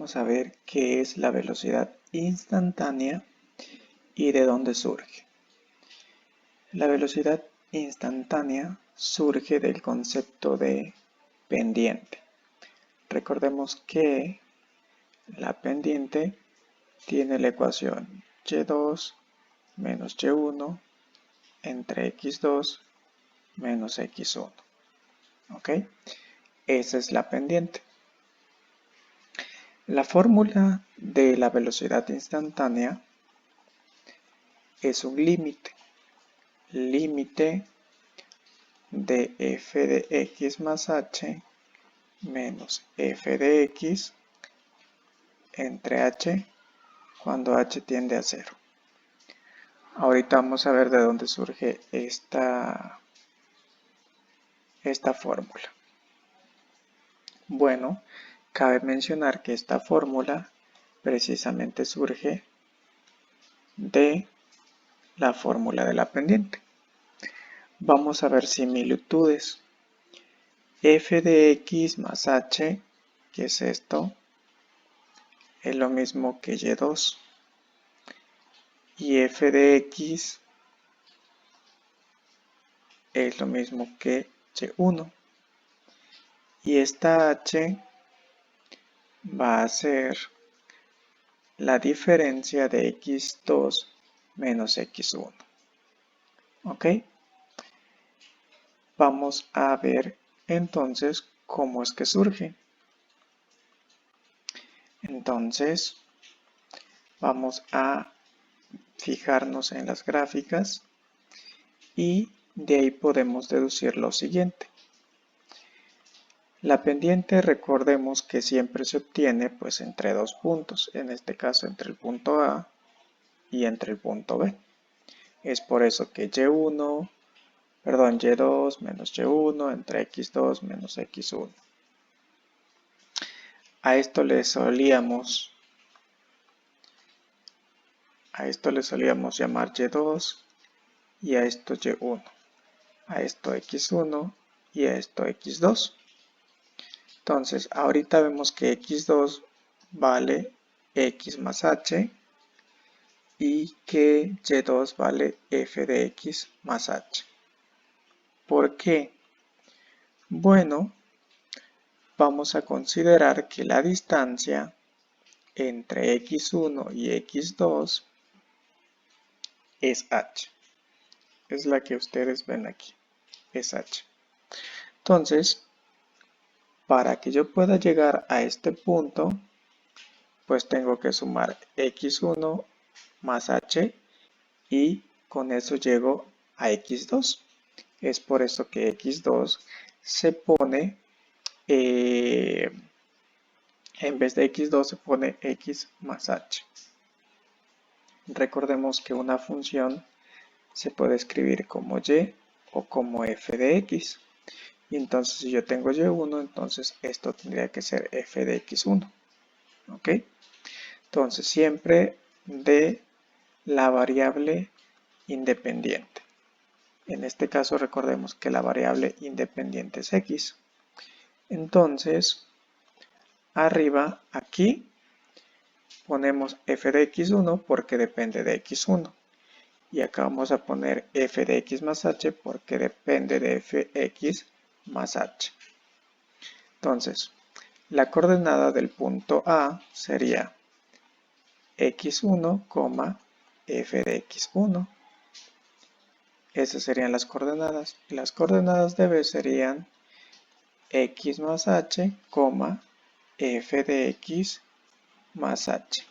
vamos a ver qué es la velocidad instantánea y de dónde surge. La velocidad instantánea surge del concepto de pendiente. Recordemos que la pendiente tiene la ecuación y2 menos y1 entre x2 menos x1. ¿Ok? Esa es la pendiente. La fórmula de la velocidad instantánea es un límite. Límite de f de x más h menos f de x entre h cuando h tiende a 0. Ahorita vamos a ver de dónde surge esta fórmula. Bueno, cabe mencionar que esta fórmula precisamente surge de la fórmula de la pendiente. Vamos a ver similitudes. F de x más h, que es esto, es lo mismo que y2. Y f de x es lo mismo que y1. Y esta h va a ser la diferencia de x2 menos x1. ¿Ok? Vamos a ver entonces cómo es que surge. Entonces, vamos a fijarnos en las gráficas y de ahí podemos deducir lo siguiente. La pendiente, recordemos que siempre se obtiene pues entre dos puntos, en este caso entre el punto A y entre el punto B. Es por eso que y2 menos y1 entre x2 menos x1. A esto le solíamos llamar y2 y a esto y1, a esto x1 y a esto x2. Entonces, ahorita vemos que x2 vale x más h y que y2 vale f de x más h. ¿Por qué? Bueno, vamos a considerar que la distancia entre x1 y x2 es h. Es la que ustedes ven aquí, es h. Entonces, para que yo pueda llegar a este punto, pues tengo que sumar x1 más h y con eso llego a x2. Es por eso que x2 se pone, en vez de x2 se pone x más h. Recordemos que una función se puede escribir como y o como f de x. Y entonces si yo tengo y1, entonces esto tendría que ser f de x1. ¿Ok? Entonces siempre de la variable independiente. En este caso recordemos que la variable independiente es x. Entonces, arriba aquí ponemos f de x1 porque depende de x1. Y acá vamos a poner f de x más h porque depende de fx más h. Entonces, la coordenada del punto A sería x1, f de x1. Esas serían las coordenadas. Y las coordenadas de B serían x más h, f de x más h.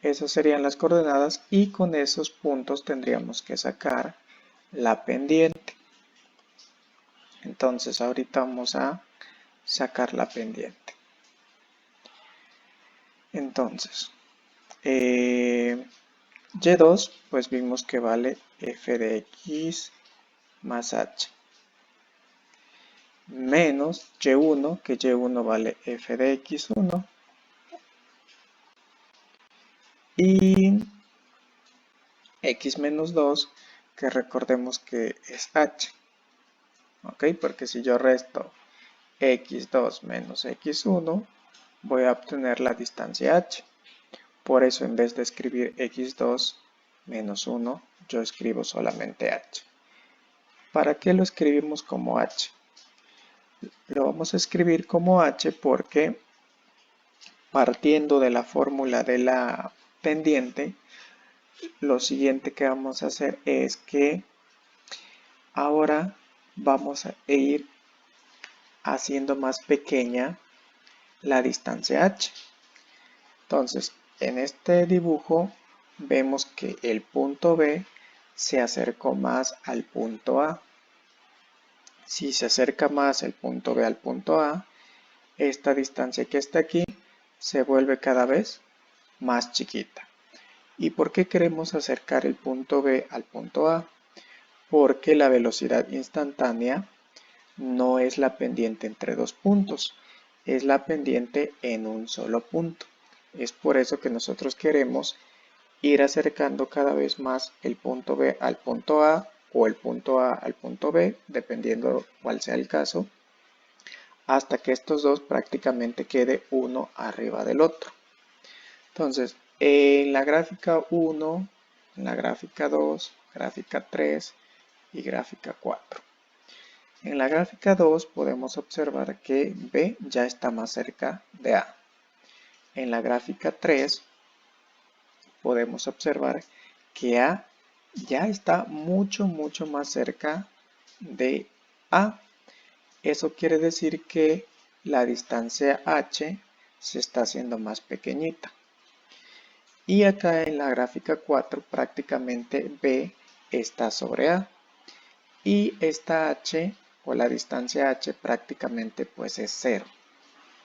Esas serían las coordenadas y con esos puntos tendríamos que sacar la pendiente. Entonces ahorita vamos a sacar la pendiente. Entonces, y2 pues vimos que vale f de x más h. Menos y1, que y1 vale f de x1. Y x menos 2, que recordemos que es h. ¿Ok? Porque si yo resto x2 menos x1, voy a obtener la distancia h. Por eso en vez de escribir x2 menos 1, yo escribo solamente h. ¿Para qué lo escribimos como h? Lo vamos a escribir como h porque partiendo de la fórmula de la pendiente, lo siguiente que vamos a hacer es que ahora vamos a ir haciendo más pequeña la distancia h. Entonces, en este dibujo vemos que el punto B se acercó más al punto A. Si se acerca más el punto B al punto A, esta distancia que está aquí se vuelve cada vez más chiquita. ¿Y por qué queremos acercar el punto B al punto A? Porque la velocidad instantánea no es la pendiente entre dos puntos, es la pendiente en un solo punto. Es por eso que nosotros queremos ir acercando cada vez más el punto B al punto A o el punto A al punto B, dependiendo cuál sea el caso, hasta que estos dos prácticamente quede uno arriba del otro. Entonces, en la gráfica 1, en la gráfica 2, gráfica 3 y gráfica 4. En la gráfica 2 podemos observar que B ya está más cerca de A. En la gráfica 3 podemos observar que A ya está mucho más cerca de A. Eso quiere decir que la distancia h se está haciendo más pequeñita. Y acá en la gráfica 4 prácticamente B está sobre A. Y esta h o la distancia h prácticamente pues es 0.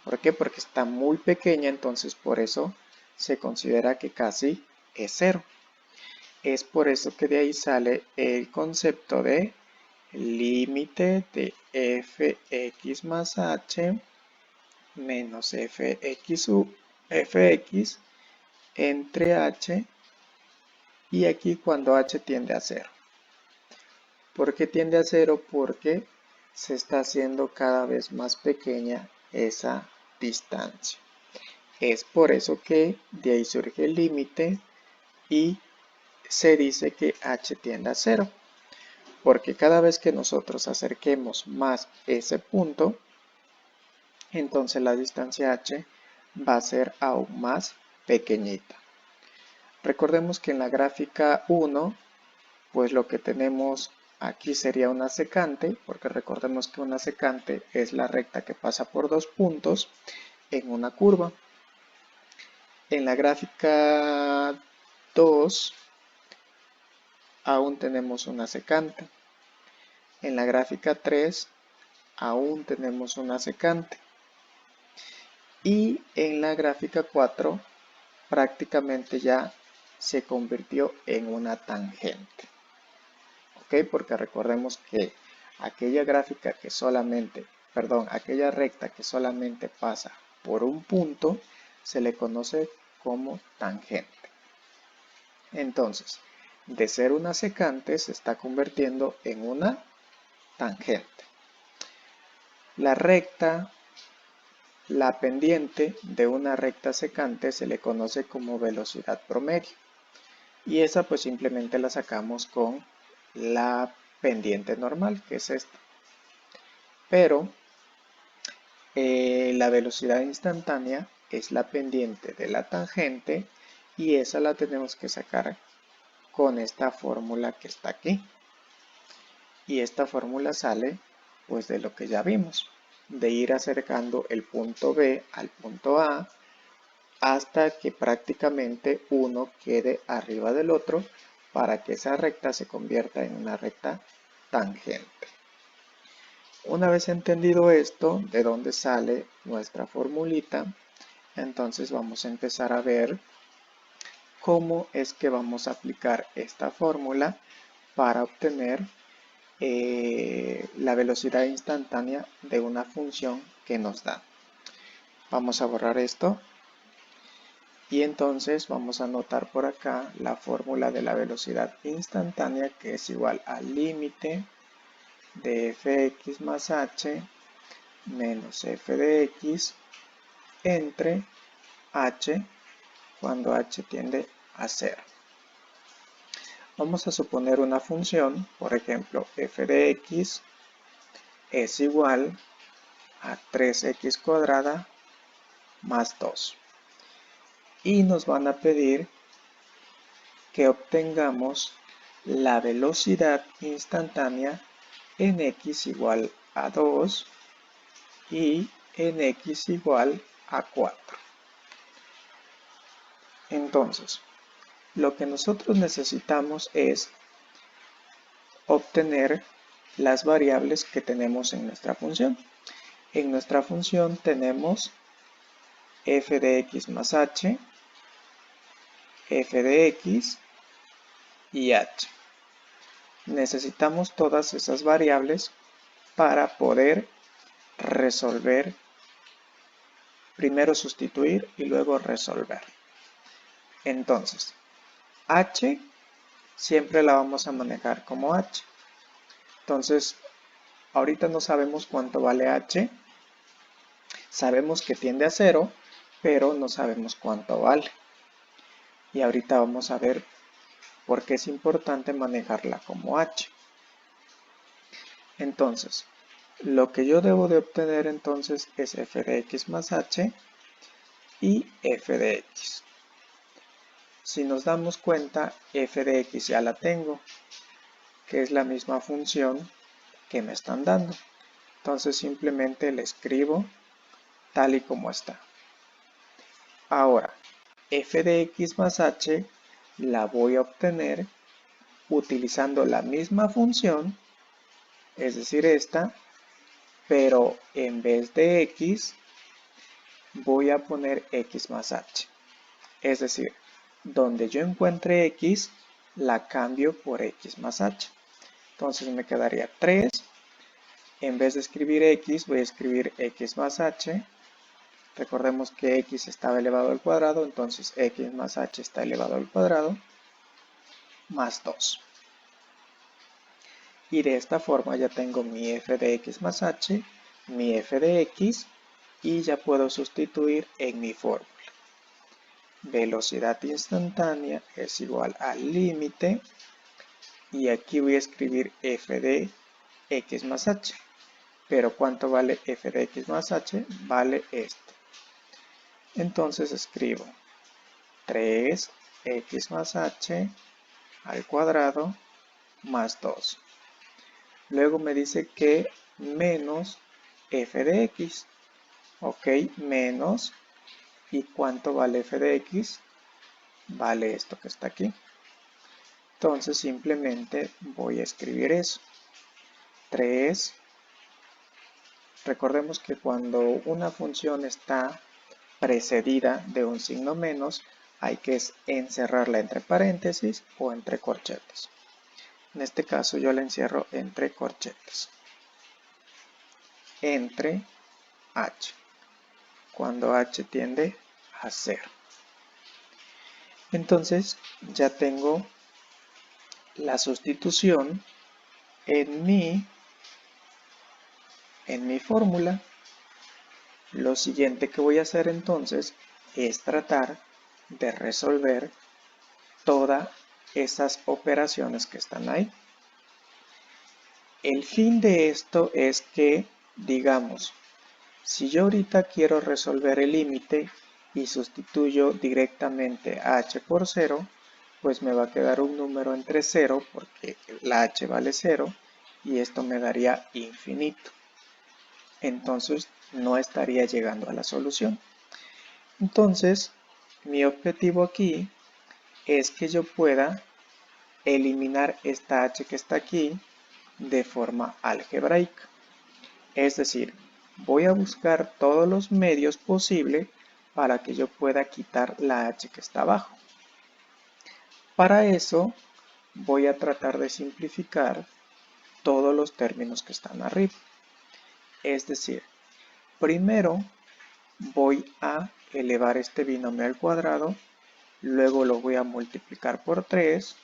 ¿Por qué? Porque está muy pequeña, entonces por eso se considera que casi es 0. Es por eso que de ahí sale el concepto de límite de fx más h menos fx entre h y aquí cuando h tiende a 0. ¿Por qué tiende a 0? Porque se está haciendo cada vez más pequeña esa distancia. Es por eso que de ahí surge el límite y se dice que h tiende a 0. Porque cada vez que nosotros acerquemos más ese punto, entonces la distancia h va a ser aún más pequeñita. Recordemos que en la gráfica 1, pues lo que tenemos aquí sería una secante, porque recordemos que una secante es la recta que pasa por dos puntos en una curva. En la gráfica 2 aún tenemos una secante. En la gráfica 3 aún tenemos una secante. Y en la gráfica 4 prácticamente ya se convirtió en una tangente. ¿Ok? Porque recordemos que aquella gráfica que solamente, aquella recta que solamente pasa por un punto se le conoce como tangente. Entonces, de ser una secante se está convirtiendo en una tangente. La recta, la pendiente de una recta secante se le conoce como velocidad promedio. Y esa pues simplemente la sacamos con la pendiente normal, que es esta. Pero la velocidad instantánea es la pendiente de la tangente y esa la tenemos que sacar con esta fórmula que está aquí. Y esta fórmula sale pues de lo que ya vimos, de ir acercando el punto B al punto A hasta que prácticamente uno quede arriba del otro para que esa recta se convierta en una recta tangente. Una vez entendido esto, de dónde sale nuestra formulita, entonces vamos a empezar a ver cómo es que vamos a aplicar esta fórmula para obtener la velocidad instantánea de una función que nos da. Vamos a borrar esto y entonces vamos a anotar por acá la fórmula de la velocidad instantánea, que es igual al límite de fx más h menos f de x entre h cuando h tiende a 0. Vamos a suponer una función, por ejemplo, f de x es igual a 3x cuadrada más 2. Y nos van a pedir que obtengamos la velocidad instantánea en x igual a 2 y en x igual a 4. Entonces, lo que nosotros necesitamos es obtener las variables que tenemos en nuestra función. En nuestra función tenemos f de x más h, f de x y h. Necesitamos todas esas variables para poder resolver, primero sustituir y luego resolver. Entonces, h siempre la vamos a manejar como h. Entonces, ahorita no sabemos cuánto vale h. Sabemos que tiende a 0, pero no sabemos cuánto vale. Y ahorita vamos a ver por qué es importante manejarla como h. Entonces, lo que yo debo de obtener entonces es f de x más h y f de x. Si nos damos cuenta, f de x ya la tengo, que es la misma función que me están dando. Entonces simplemente le escribo tal y como está. Ahora, f de x más h la voy a obtener utilizando la misma función, es decir esta, pero en vez de x voy a poner x más h. Es decir, donde yo encuentre x, la cambio por x más h. Entonces me quedaría 3. En vez de escribir x, voy a escribir x más h. Recordemos que x estaba elevado al cuadrado, entonces x más h está elevado al cuadrado, más 2. Y de esta forma ya tengo mi f de x más h, mi f de x, y ya puedo sustituir en mi fórmula. Velocidad instantánea es igual al límite, y aquí voy a escribir f de x más h. Pero ¿cuánto vale f de x más h? Vale esto. Entonces escribo 3x más h al cuadrado más 2. Luego me dice que menos f de x. Ok, menos. ¿Y cuánto vale f de x? Vale esto que está aquí. Entonces simplemente voy a escribir eso. 3. Recordemos que cuando una función está precedida de un signo menos, hay que encerrarla entre paréntesis o entre corchetes. En este caso yo la encierro entre corchetes. Entre h, cuando h tiende a 0. Entonces ya tengo la sustitución en mi fórmula. Lo siguiente que voy a hacer entonces es tratar de resolver todas esas operaciones que están ahí. El fin de esto es que, digamos, si yo ahorita quiero resolver el límite y sustituyo directamente h por 0, pues me va a quedar un número entre 0 porque la h vale 0 y esto me daría infinito. Entonces no estaría llegando a la solución. Entonces mi objetivo aquí es que yo pueda eliminar esta h que está aquí de forma algebraica. Es decir, voy a buscar todos los medios posibles para que yo pueda quitar la h que está abajo. Para eso voy a tratar de simplificar todos los términos que están arriba. Es decir, primero voy a elevar este binomio al cuadrado, luego lo voy a multiplicar por 3,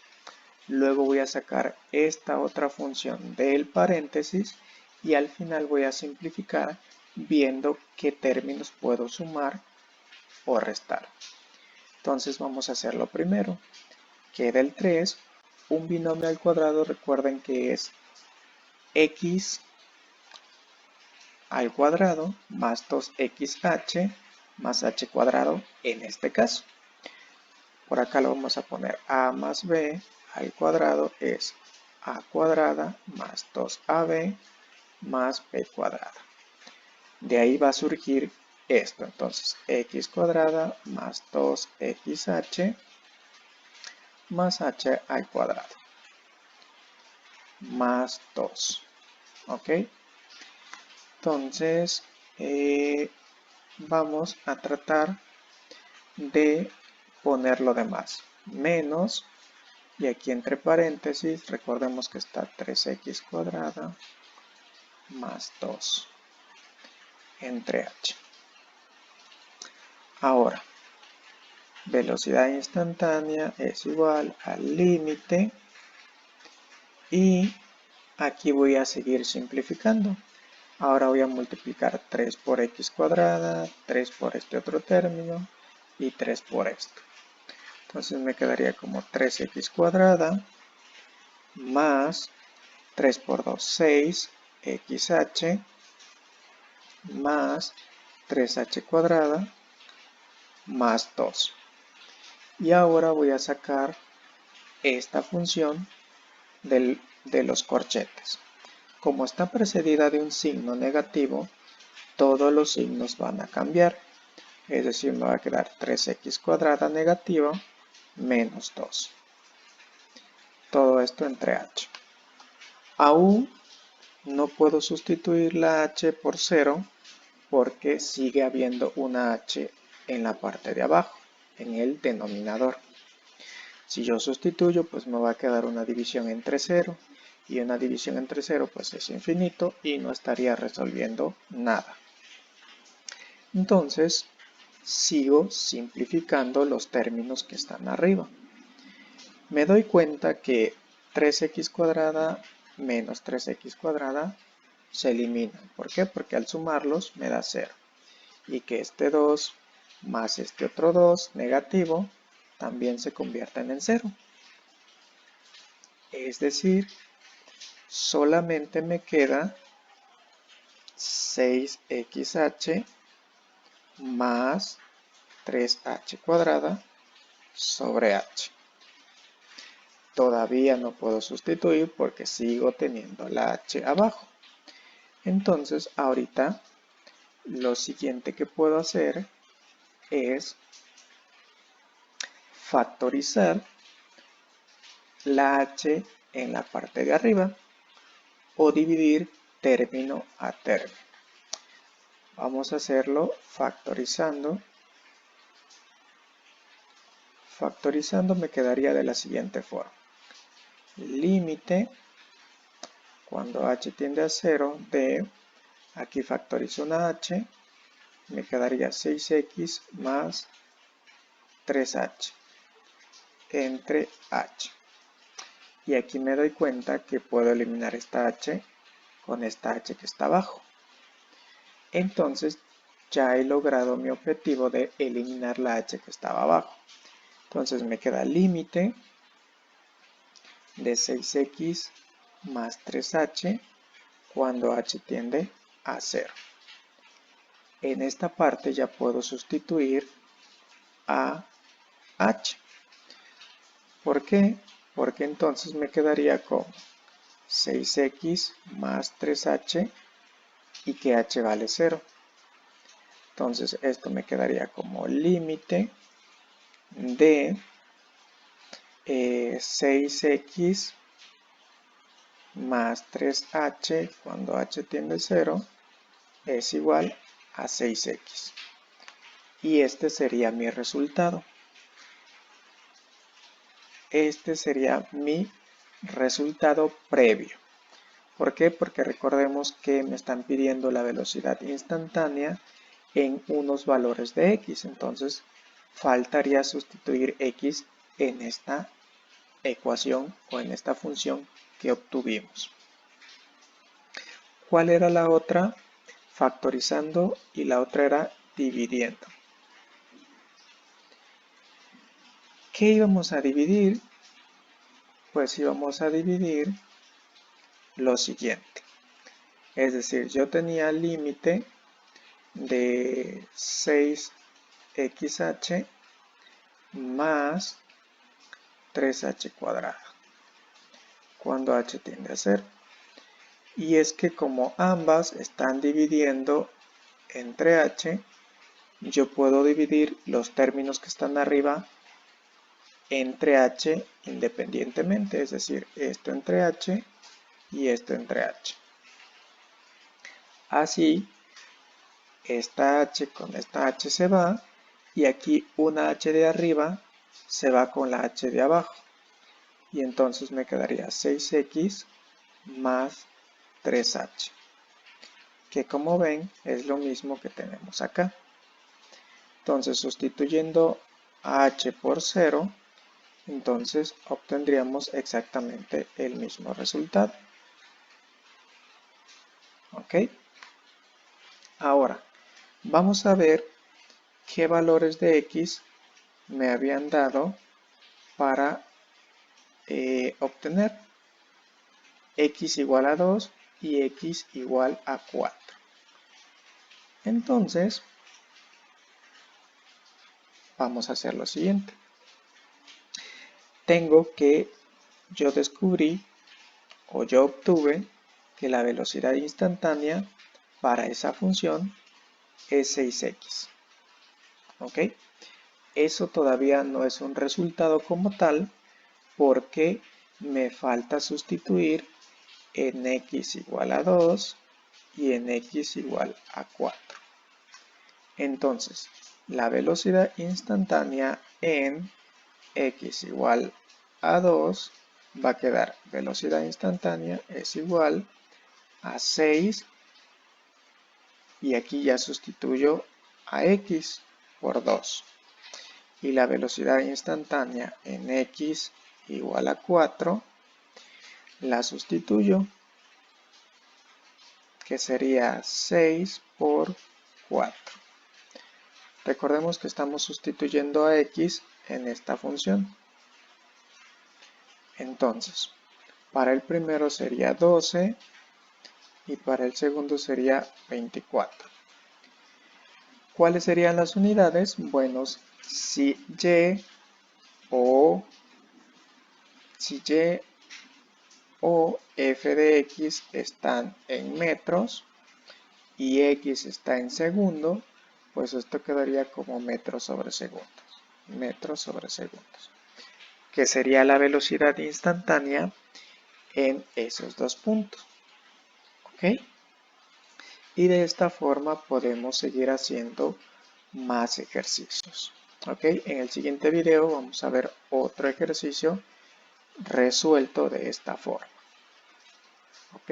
luego voy a sacar esta otra función del paréntesis y al final voy a simplificar viendo qué términos puedo sumar o restar. Entonces vamos a hacerlo primero. Queda el 3. Un binomio al cuadrado, recuerden que es x al cuadrado más 2xh más h cuadrado en este caso. Por acá lo vamos a poner a más b al cuadrado es a cuadrada más 2ab más b cuadrada. De ahí va a surgir esto, entonces x cuadrada más 2xh más h al cuadrado más 2. ¿Ok? Entonces vamos a tratar de poner lo demás. Menos, y aquí entre paréntesis, recordemos que está 3x cuadrada más 2 entre h. Ahora, velocidad instantánea es igual al límite y aquí voy a seguir simplificando. Ahora voy a multiplicar 3 por x cuadrada, 3 por este otro término y 3 por esto. Entonces me quedaría como 3x cuadrada más 3 por 2, 6 xh más 3h cuadrada más 2. Y ahora voy a sacar esta función de los corchetes. Como está precedida de un signo negativo, todos los signos van a cambiar. Es decir, me va a quedar 3x cuadrada negativa menos 2. Todo esto entre h. Aún no puedo sustituir la h por 0 porque sigue habiendo una h en la parte de abajo, en el denominador. Si yo sustituyo, pues me va a quedar una división entre 0 y una división entre 0 pues es infinito y no estaría resolviendo nada. Entonces, sigo simplificando los términos que están arriba. Me doy cuenta que 3x cuadrada menos 3x cuadrada se eliminan. ¿Por qué? Porque al sumarlos me da 0. Y que este 2 más este otro 2 negativo también se convierten en 0. Es decir, solamente me queda 6xh más 3h cuadrada sobre h. Todavía no puedo sustituir porque sigo teniendo la h abajo. Entonces, ahorita lo siguiente que puedo hacer es factorizar la h en la parte de arriba o dividir término a término. Vamos a hacerlo factorizando. Factorizando me quedaría de la siguiente forma. Límite, cuando h tiende a 0, de, aquí factorizo una h, me quedaría 6x más 3h entre h. Y aquí me doy cuenta que puedo eliminar esta h con esta h que está abajo. Entonces ya he logrado mi objetivo de eliminar la h que estaba abajo. Entonces me queda límite de 6x más 3h cuando h tiende a 0. En esta parte ya puedo sustituir a h. ¿Por qué? Porque entonces me quedaría con 6x más 3h y que h vale 0. Entonces esto me quedaría como límite de 6x más 3h cuando h tiende a 0 es igual a 6x. Y este sería mi resultado. Este sería mi resultado previo. ¿Por qué? Porque recordemos que me están pidiendo la velocidad instantánea en unos valores de x. Entonces, faltaría sustituir x en esta ecuación o en esta función que obtuvimos. ¿Cuál era la otra? factorizando y la otra era dividiendo. ¿Qué íbamos a dividir? Pues íbamos a dividir lo siguiente. Es decir, yo tenía el límite de 6xh más 3h cuadrado, cuando h tiende a 0. Y es que como ambas están dividiendo entre h, yo puedo dividir los términos que están arriba entre h independientemente, es decir, esto entre h y esto entre h. Así, esta h con esta h se va y aquí una h de arriba se va con la h de abajo. Y entonces me quedaría 6x más 3h, que como ven es lo mismo que tenemos acá. Entonces sustituyendo a h por 0, entonces obtendríamos exactamente el mismo resultado. ¿Ok? Ahora, vamos a ver qué valores de x me habían dado para obtener x igual a 2 y x igual a 4. Entonces, vamos a hacer lo siguiente. Yo descubrí o yo obtuve que la velocidad instantánea para esa función es 6x. ¿Ok? Eso todavía no es un resultado como tal porque me falta sustituir en x igual a 2 y en x igual a 4. Entonces, la velocidad instantánea en x igual a 2 va a quedar velocidad instantánea es igual a 6 y aquí ya sustituyo a x por 2. Y la velocidad instantánea en x igual a 4 la sustituyo, que sería 6 por 4. Recordemos que estamos sustituyendo a x en esta función. Entonces, para el primero sería 12 y para el segundo sería 24. ¿Cuáles serían las unidades? Bueno, si y o f de x están en metros y x está en segundo, pues esto quedaría como metros sobre segundos, que sería la velocidad instantánea en esos dos puntos. ¿Ok? Y de esta forma podemos seguir haciendo más ejercicios. ¿Ok? En el siguiente video vamos a ver otro ejercicio resuelto de esta forma. ¿Ok?